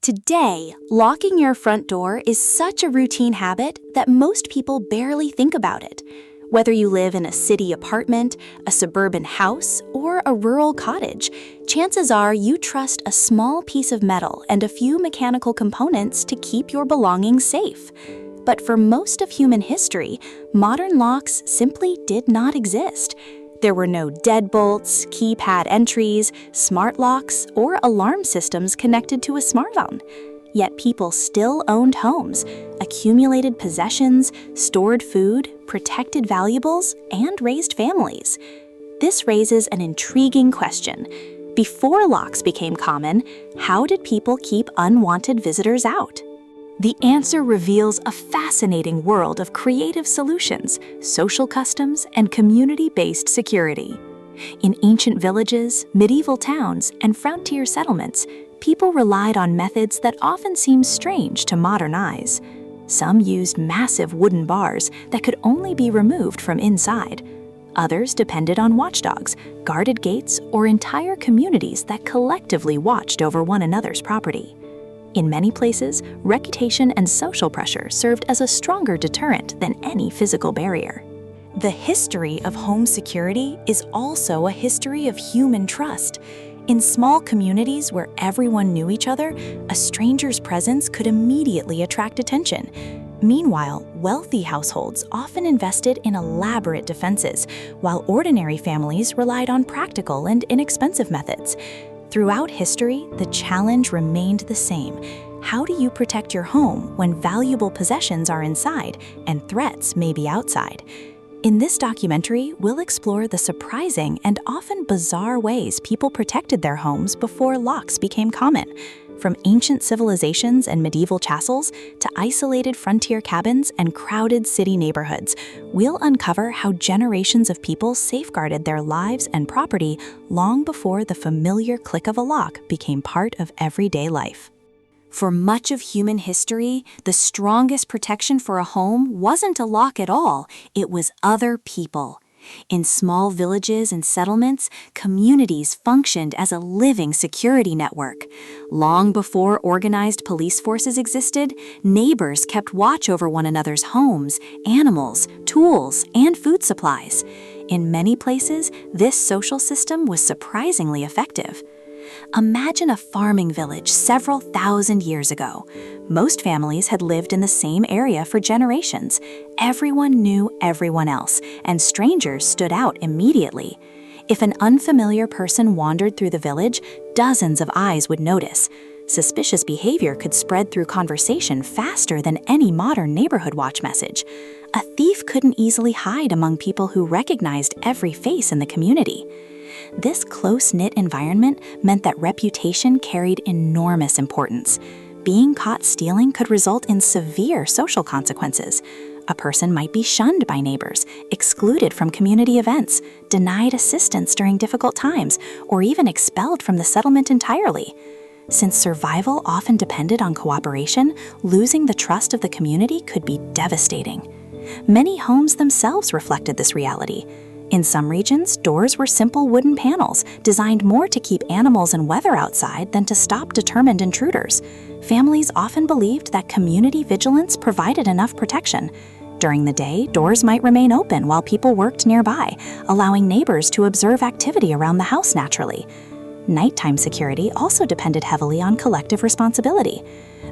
Today, locking your front door is such a routine habit that most people barely think about it. Whether you live in a city apartment, a suburban house, or a rural cottage, chances are you trust a small piece of metal and a few mechanical components to keep your belongings safe. But for most of human history, modern locks simply did not exist. There were no deadbolts, keypad entries, smart locks, or alarm systems connected to a smartphone. Yet people still owned homes, accumulated possessions, stored food, protected valuables, and raised families. This raises an intriguing question. Before locks became common, how did people keep unwanted visitors out? The answer reveals a fascinating world of creative solutions, social customs, and community-based security. In ancient villages, medieval towns, and frontier settlements, people relied on methods that often seem strange to modern eyes. Some used massive wooden bars that could only be removed from inside. Others depended on watchdogs, guarded gates, or entire communities that collectively watched over one another's property. In many places, reputation and social pressure served as a stronger deterrent than any physical barrier. The history of home security is also a history of human trust. In small communities where everyone knew each other, a stranger's presence could immediately attract attention. Meanwhile, wealthy households often invested in elaborate defenses, while ordinary families relied on practical and inexpensive methods. Throughout history, the challenge remained the same. How do you protect your home when valuable possessions are inside and threats may be outside? In this documentary, we'll explore the surprising and often bizarre ways people protected their homes before locks became common. From ancient civilizations and medieval castles to isolated frontier cabins and crowded city neighborhoods, we'll uncover how generations of people safeguarded their lives and property long before the familiar click of a lock became part of everyday life. For much of human history, the strongest protection for a home wasn't a lock at all, it was other people. In small villages and settlements, communities functioned as a living security network. Long before organized police forces existed, neighbors kept watch over one another's homes, animals, tools, and food supplies. In many places, this social system was surprisingly effective. Imagine a farming village several thousand years ago. Most families had lived in the same area for generations. Everyone knew everyone else, and strangers stood out immediately. If an unfamiliar person wandered through the village, dozens of eyes would notice. Suspicious behavior could spread through conversation faster than any modern neighborhood watch message. A thief couldn't easily hide among people who recognized every face in the community. This close-knit environment meant that reputation carried enormous importance. Being caught stealing could result in severe social consequences. A person might be shunned by neighbors, excluded from community events, denied assistance during difficult times, or even expelled from the settlement entirely. Since survival often depended on cooperation, losing the trust of the community could be devastating. Many homes themselves reflected this reality. In some regions, doors were simple wooden panels, designed more to keep animals and weather outside than to stop determined intruders. Families often believed that community vigilance provided enough protection. During the day, doors might remain open while people worked nearby, allowing neighbors to observe activity around the house naturally. Nighttime security also depended heavily on collective responsibility.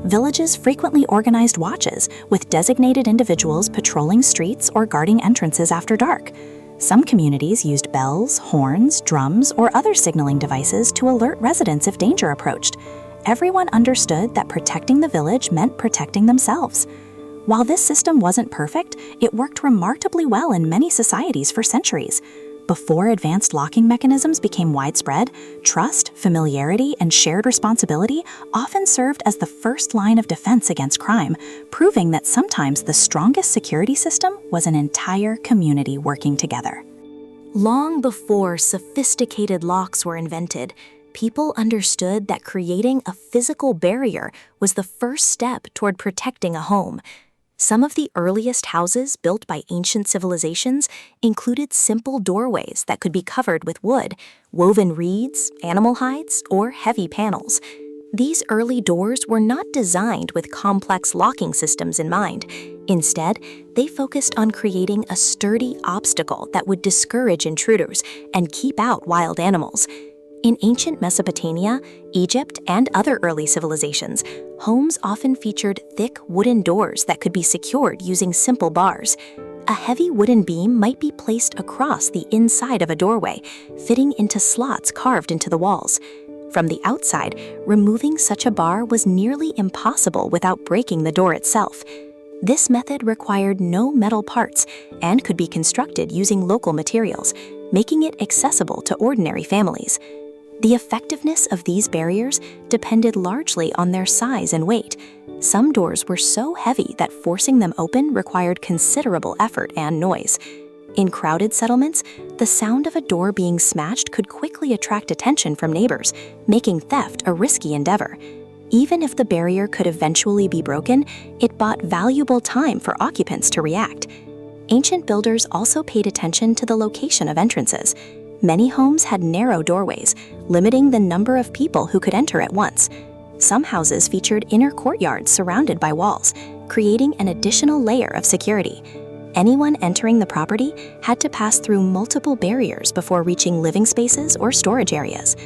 Villages frequently organized watches, with designated individuals patrolling streets or guarding entrances after dark. Some communities used bells, horns, drums, or other signaling devices to alert residents if danger approached. Everyone understood that protecting the village meant protecting themselves. While this system wasn't perfect, it worked remarkably well in many societies for centuries. Before advanced locking mechanisms became widespread, trust, familiarity, and shared responsibility often served as the first line of defense against crime, proving that sometimes the strongest security system was an entire community working together. Long before sophisticated locks were invented, people understood that creating a physical barrier was the first step toward protecting a home. Some of the earliest houses built by ancient civilizations included simple doorways that could be covered with wood, woven reeds, animal hides, or heavy panels. These early doors were not designed with complex locking systems in mind. Instead, they focused on creating a sturdy obstacle that would discourage intruders and keep out wild animals. In ancient Mesopotamia, Egypt, and other early civilizations, homes often featured thick wooden doors that could be secured using simple bars. A heavy wooden beam might be placed across the inside of a doorway, fitting into slots carved into the walls. From the outside, removing such a bar was nearly impossible without breaking the door itself. This method required no metal parts and could be constructed using local materials, making it accessible to ordinary families. The effectiveness of these barriers depended largely on their size and weight. Some doors were so heavy that forcing them open required considerable effort and noise. In crowded settlements, the sound of a door being smashed could quickly attract attention from neighbors, making theft a risky endeavor. Even if the barrier could eventually be broken, it bought valuable time for occupants to react. Ancient builders also paid attention to the location of entrances. Many homes had narrow doorways, limiting the number of people who could enter at once. Some houses featured inner courtyards surrounded by walls, creating an additional layer of security. Anyone entering the property had to pass through multiple barriers before reaching living spaces or storage areas.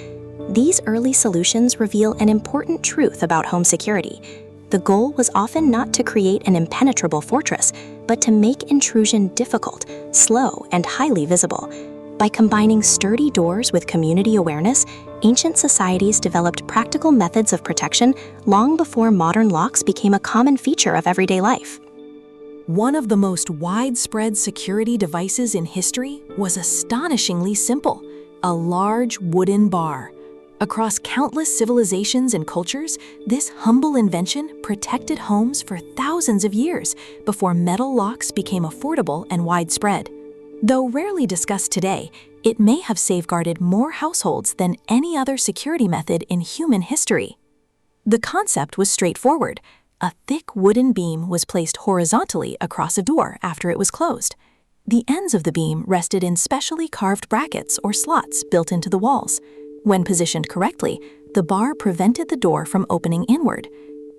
These early solutions reveal an important truth about home security. The goal was often not to create an impenetrable fortress, but to make intrusion difficult, slow, and highly visible. By combining sturdy doors with community awareness, ancient societies developed practical methods of protection long before modern locks became a common feature of everyday life. One of the most widespread security devices in history was astonishingly simple: a large wooden bar. Across countless civilizations and cultures, this humble invention protected homes for thousands of years before metal locks became affordable and widespread. Though rarely discussed today, it may have safeguarded more households than any other security method in human history. The concept was straightforward. A thick wooden beam was placed horizontally across a door after it was closed. The ends of the beam rested in specially carved brackets or slots built into the walls. When positioned correctly, the bar prevented the door from opening inward.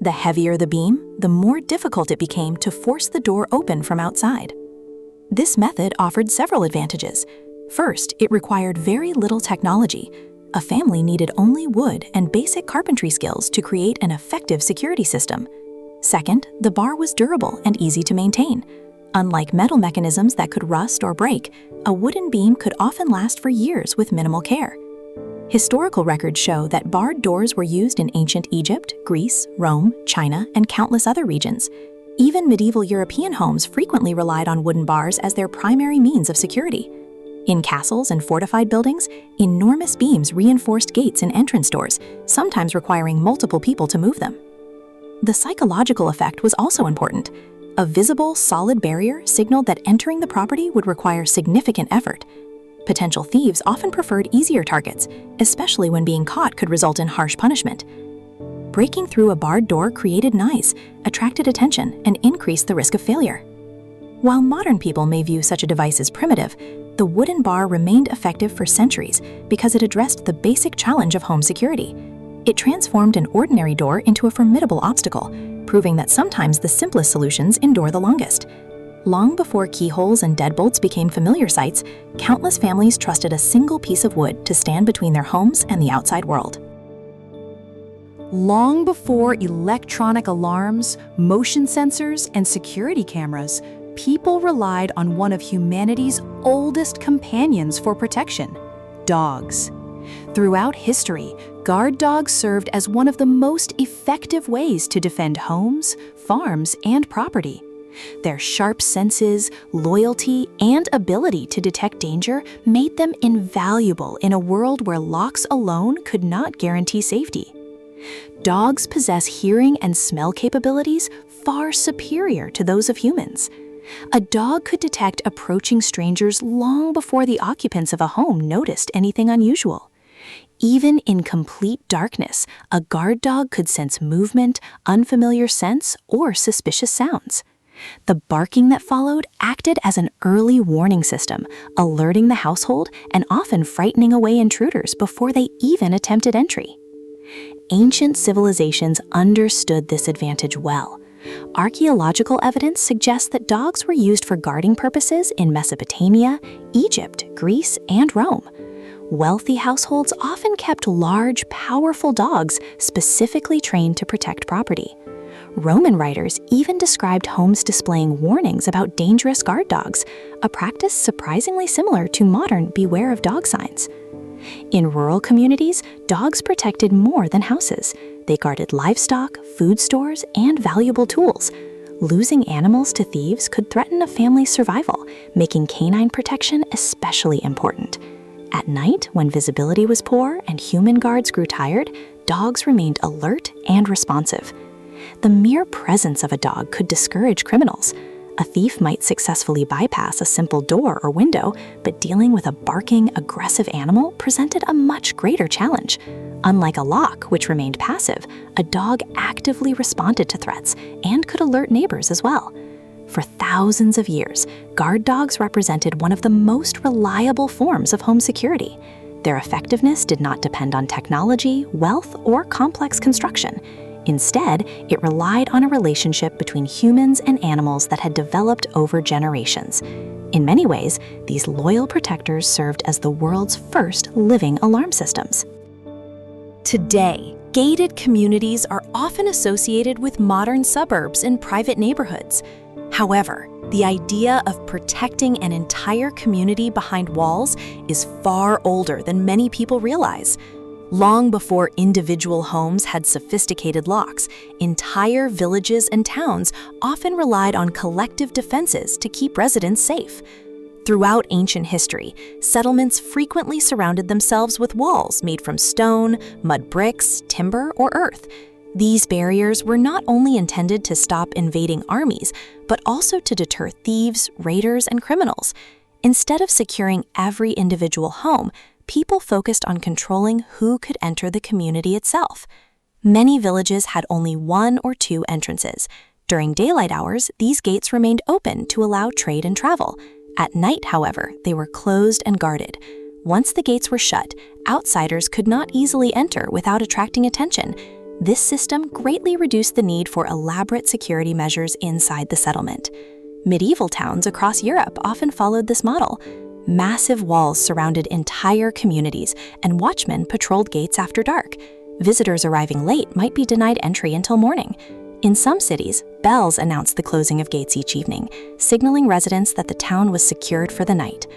The heavier the beam, the more difficult it became to force the door open from outside. This method offered several advantages. First, it required very little technology. A family needed only wood and basic carpentry skills to create an effective security system. Second, the bar was durable and easy to maintain. Unlike metal mechanisms that could rust or break, a wooden beam could often last for years with minimal care. Historical records show that barred doors were used in ancient Egypt, Greece, Rome, China, and countless other regions. Even medieval European homes frequently relied on wooden bars as their primary means of security. In castles and fortified buildings, enormous beams reinforced gates and entrance doors, sometimes requiring multiple people to move them. The psychological effect was also important. A visible, solid barrier signaled that entering the property would require significant effort. Potential thieves often preferred easier targets, especially when being caught could result in harsh punishment. Breaking through a barred door created noise, attracted attention, and increased the risk of failure. While modern people may view such a device as primitive, the wooden bar remained effective for centuries because it addressed the basic challenge of home security. It transformed an ordinary door into a formidable obstacle, proving that sometimes the simplest solutions endure the longest. Long before keyholes and deadbolts became familiar sights, countless families trusted a single piece of wood to stand between their homes and the outside world. Long before electronic alarms, motion sensors, and security cameras, people relied on one of humanity's oldest companions for protection: dogs. Throughout history, guard dogs served as one of the most effective ways to defend homes, farms, and property. Their sharp senses, loyalty, and ability to detect danger made them invaluable in a world where locks alone could not guarantee safety. Dogs possess hearing and smell capabilities far superior to those of humans. A dog could detect approaching strangers long before the occupants of a home noticed anything unusual. Even in complete darkness, a guard dog could sense movement, unfamiliar scents, or suspicious sounds. The barking that followed acted as an early warning system, alerting the household and often frightening away intruders before they even attempted entry. ancient civilizations understood this advantage well. Archaeological evidence suggests that dogs were used for guarding purposes in Mesopotamia, Egypt, Greece, and Rome. Wealthy households often kept large, powerful dogs specifically trained to protect property. Roman writers even described homes displaying warnings about dangerous guard dogs, a practice surprisingly similar to modern beware of dog signs. In rural communities, dogs protected more than houses. They guarded livestock, food stores, and valuable tools. Losing animals to thieves could threaten a family's survival, making canine protection especially important. At night, when visibility was poor and human guards grew tired, dogs remained alert and responsive. The mere presence of a dog could discourage criminals. A thief might successfully bypass a simple door or window, but dealing with a barking, aggressive animal presented a much greater challenge. Unlike a lock, which remained passive, a dog actively responded to threats and could alert neighbors as well. For thousands of years, guard dogs represented one of the most reliable forms of home security. Their effectiveness did not depend on technology, wealth, or complex construction. Instead, it relied on a relationship between humans and animals that had developed over generations. In many ways, these loyal protectors served as the world's first living alarm systems. Today, gated communities are often associated with modern suburbs and private neighborhoods. However, the idea of protecting an entire community behind walls is far older than many people realize. Long before individual homes had sophisticated locks, entire villages and towns often relied on collective defenses to keep residents safe. Throughout ancient history, settlements frequently surrounded themselves with walls made from stone, mud bricks, timber, or earth. These barriers were not only intended to stop invading armies, but also to deter thieves, raiders, and criminals. Instead of securing every individual home, people focused on controlling who could enter the community itself. Many villages had only one or two entrances. During daylight hours, these gates remained open to allow trade and travel. At night, however, they were closed and guarded. Once the gates were shut, outsiders could not easily enter without attracting attention. This system greatly reduced the need for elaborate security measures inside the settlement. Medieval towns across Europe often followed this model. Massive walls surrounded entire communities, and watchmen patrolled gates after dark. Visitors arriving late might be denied entry until morning. In some cities, bells announced the closing of gates each evening, signaling residents that the town was secured for the night.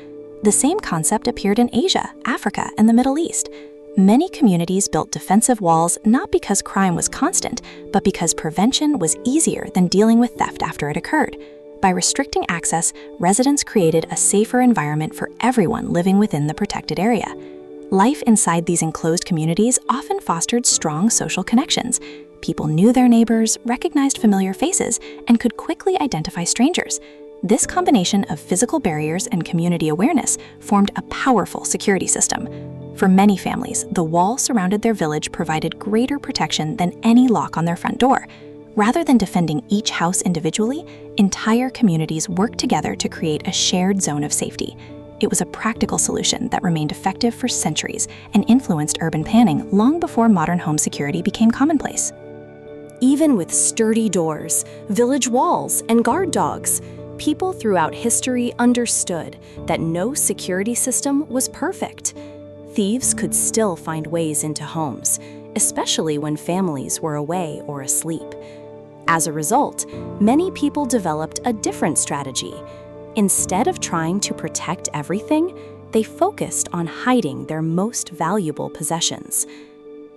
The same concept appeared in Asia, Africa, and the Middle East. Many communities built defensive walls not because crime was constant, but because prevention was easier than dealing with theft after it occurred. By restricting access, residents created a safer environment for everyone living within the protected area. Life inside these enclosed communities often fostered strong social connections. People knew their neighbors, recognized familiar faces, and could quickly identify strangers. This combination of physical barriers and community awareness formed a powerful security system. For many families, the wall surrounded their village provided greater protection than any lock on their front door. Rather than defending each house individually, entire communities worked together to create a shared zone of safety. It was a practical solution that remained effective for centuries and influenced urban planning long before modern home security became commonplace. Even with sturdy doors, village walls, and guard dogs, people throughout history understood that no security system was perfect. Thieves could still find ways into homes, especially when families were away or asleep. As a result, many people developed a different strategy. Instead of trying to protect everything, they focused on hiding their most valuable possessions.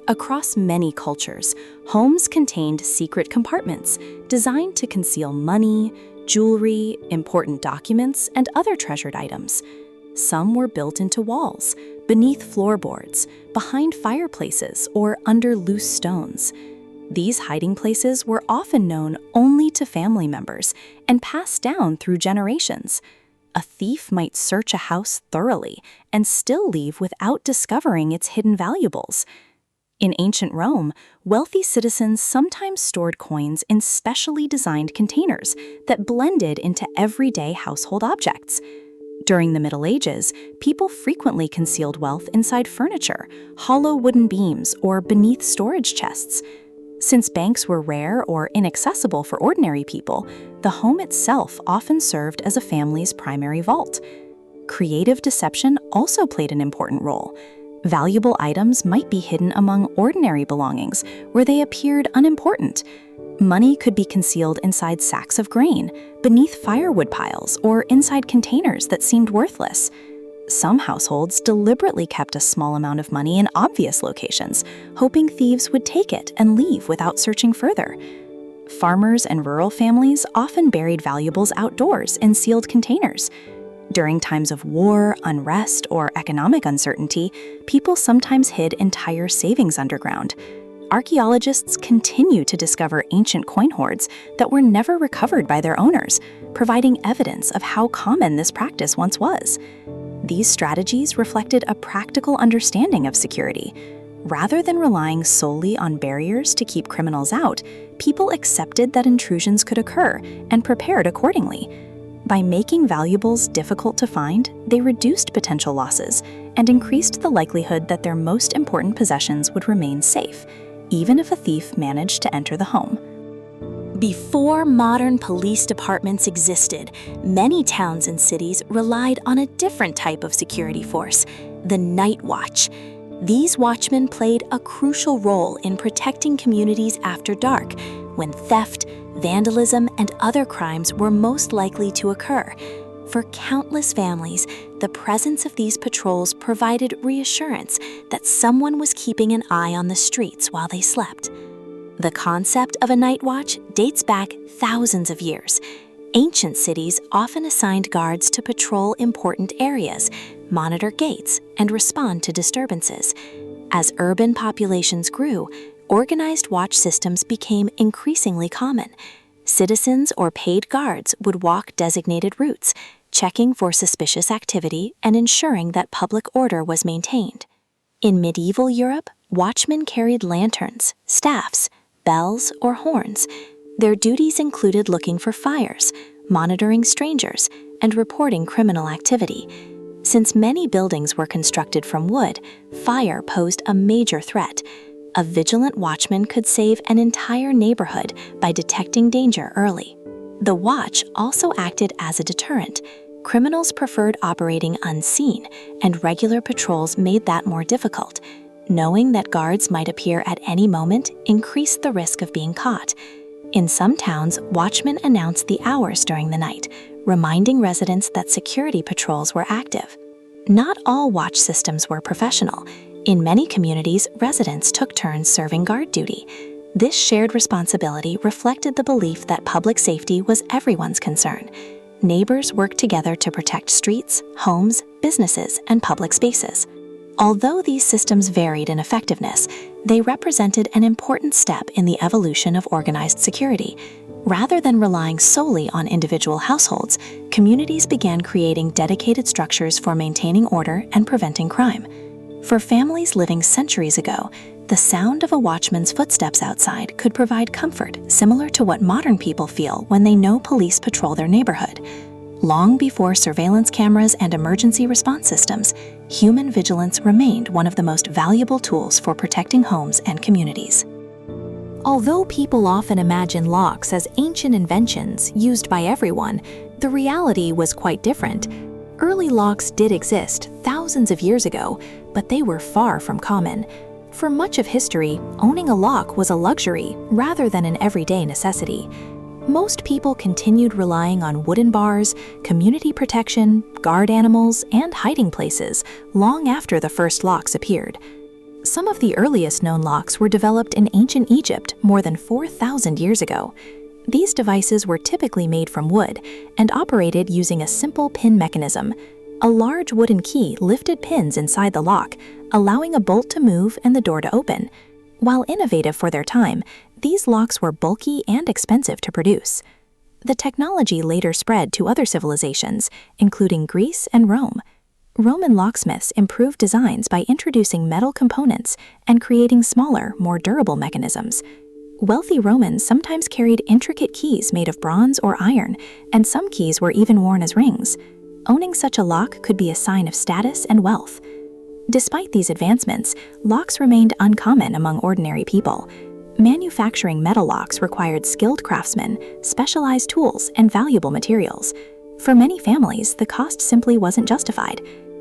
Across many cultures, homes contained secret compartments designed to conceal money, jewelry, important documents, and other treasured items. Some were built into walls, beneath floorboards, behind fireplaces, or under loose stones. These hiding places were often known only to family members and passed down through generations. A thief might search a house thoroughly and still leave without discovering its hidden valuables. In ancient Rome, wealthy citizens sometimes stored coins in specially designed containers that blended into everyday household objects. During the Middle Ages, people frequently concealed wealth inside furniture, hollow wooden beams, or beneath storage chests. Since banks were rare or inaccessible for ordinary people, the home itself often served as a family's primary vault. Creative deception also played an important role. Valuable items might be hidden among ordinary belongings, where they appeared unimportant. Money could be concealed inside sacks of grain, beneath firewood piles, or inside containers that seemed worthless. Some households deliberately kept a small amount of money in obvious locations, hoping thieves would take it and leave without searching further. Farmers and rural families often buried valuables outdoors in sealed containers. During times of war, unrest, or economic uncertainty, people sometimes hid entire savings underground. Archaeologists continue to discover ancient coin hoards that were never recovered by their owners, providing evidence of how common this practice once was. These strategies reflected a practical understanding of security. Rather than relying solely on barriers to keep criminals out, people accepted that intrusions could occur and prepared accordingly. By making valuables difficult to find, they reduced potential losses and increased the likelihood that their most important possessions would remain safe, even if a thief managed to enter the home. Before modern police departments existed, many towns and cities relied on a different type of security force, the night watch. These watchmen played a crucial role in protecting communities after dark, when theft, vandalism, and other crimes were most likely to occur. For countless families, the presence of these patrols provided reassurance that someone was keeping an eye on the streets while they slept. The concept of a night watch dates back thousands of years. Ancient cities often assigned guards to patrol important areas, monitor gates, and respond to disturbances. As urban populations grew, organized watch systems became increasingly common. Citizens or paid guards would walk designated routes, checking for suspicious activity and ensuring that public order was maintained. In medieval Europe, watchmen carried lanterns, staffs, bells, or horns. Their duties included looking for fires, monitoring strangers, and reporting criminal activity. Since many buildings were constructed from wood, fire posed a major threat. A vigilant watchman could save an entire neighborhood by detecting danger early. The watch also acted as a deterrent. Criminals preferred operating unseen, and regular patrols made that more difficult. Knowing that guards might appear at any moment increased the risk of being caught. In some towns, watchmen announced the hours during the night, reminding residents that security patrols were active. Not all watch systems were professional. In many communities, residents took turns serving guard duty. This shared responsibility reflected the belief that public safety was everyone's concern. Neighbors worked together to protect streets, homes, businesses, and public spaces. Although these systems varied in effectiveness, they represented an important step in the evolution of organized security. Rather than relying solely on individual households, communities began creating dedicated structures for maintaining order and preventing crime. For families living centuries ago, the sound of a watchman's footsteps outside could provide comfort similar to what modern people feel when they know police patrol their neighborhood. Long before surveillance cameras and emergency response systems, human vigilance remained one of the most valuable tools for protecting homes and communities. Although people often imagine locks as ancient inventions used by everyone, the reality was quite different. Early locks did exist thousands of years ago, but they were far from common. For much of history, owning a lock was a luxury rather than an everyday necessity. Most people continued relying on wooden bars, community protection, guard animals, and hiding places long after the first locks appeared. Some of the earliest known locks were developed in ancient Egypt more than 4,000 years ago. These devices were typically made from wood and operated using a simple pin mechanism. A large wooden key lifted pins inside the lock, allowing a bolt to move and the door to open. While innovative for their time, these locks were bulky and expensive to produce. The technology later spread to other civilizations, including Greece and Rome. Roman locksmiths improved designs by introducing metal components and creating smaller, more durable mechanisms. Wealthy Romans sometimes carried intricate keys made of bronze or iron, and some keys were even worn as rings. Owning such a lock could be a sign of status and wealth. Despite these advancements, locks remained uncommon among ordinary people. Manufacturing metal locks required skilled craftsmen, specialized tools, and valuable materials. For many families, the cost simply wasn't justified.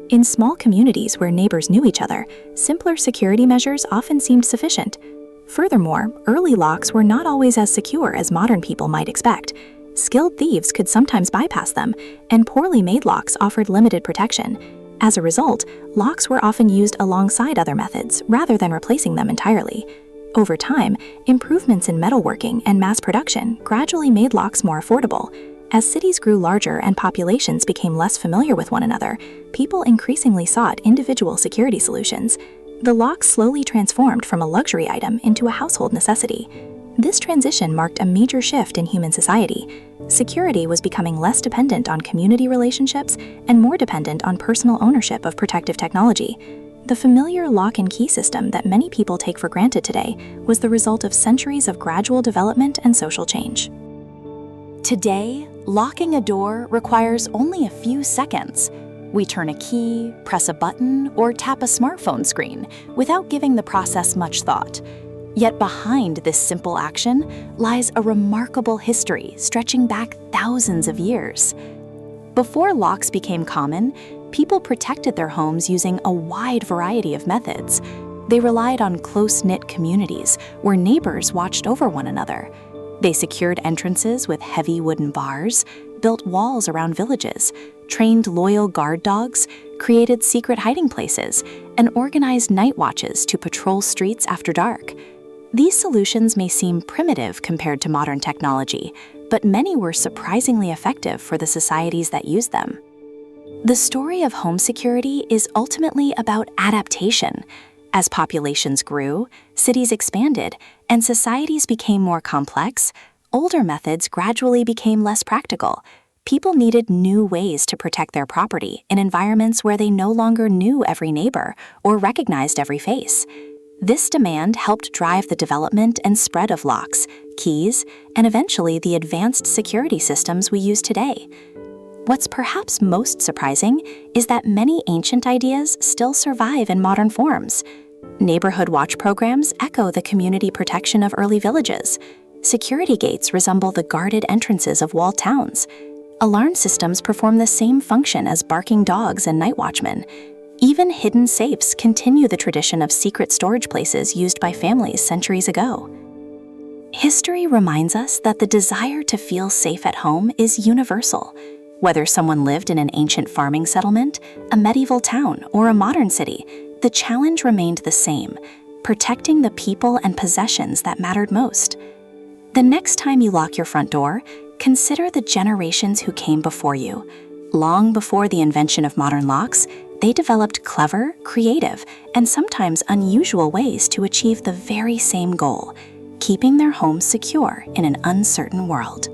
In small communities where neighbors knew each other, simpler security measures often seemed sufficient. Furthermore, early locks were not always as secure as modern people might expect. Skilled thieves could sometimes bypass them, and poorly made locks offered limited protection. As a result, locks were often used alongside other methods rather than replacing them entirely. Over time, improvements in metalworking and mass production gradually made locks more affordable. As cities grew larger and populations became less familiar with one another, people increasingly sought individual security solutions. The lock slowly transformed from a luxury item into a household necessity. This transition marked a major shift in human society. Security was becoming less dependent on community relationships and more dependent on personal ownership of protective technology. The familiar lock and key system that many people take for granted today was the result of centuries of gradual development and social change. Today, locking a door requires only a few seconds. We turn a key, press a button, or tap a smartphone screen without giving the process much thought. Yet behind this simple action lies a remarkable history stretching back thousands of years. Before locks became common, people protected their homes using a wide variety of methods. They relied on close-knit communities where neighbors watched over one another. They secured entrances with heavy wooden bars, built walls around villages, trained loyal guard dogs, created secret hiding places, and organized night watches to patrol streets after dark. These solutions may seem primitive compared to modern technology, but many were surprisingly effective for the societies that used them. The story of home security is ultimately about adaptation. As populations grew, cities expanded, and societies became more complex, older methods gradually became less practical. People needed new ways to protect their property in environments where they no longer knew every neighbor or recognized every face. This demand helped drive the development and spread of locks, keys, and eventually the advanced security systems we use today. What's perhaps most surprising is that many ancient ideas still survive in modern forms. Neighborhood watch programs echo the community protection of early villages. Security gates resemble the guarded entrances of walled towns. Alarm systems perform the same function as barking dogs and night watchmen. Even hidden safes continue the tradition of secret storage places used by families centuries ago. History reminds us that the desire to feel safe at home is universal. Whether someone lived in an ancient farming settlement, a medieval town, or a modern city, the challenge remained the same: protecting the people and possessions that mattered most. The next time you lock your front door, consider the generations who came before you. Long before the invention of modern locks, they developed clever, creative, and sometimes unusual ways to achieve the very same goal: keeping their homes secure in an uncertain world.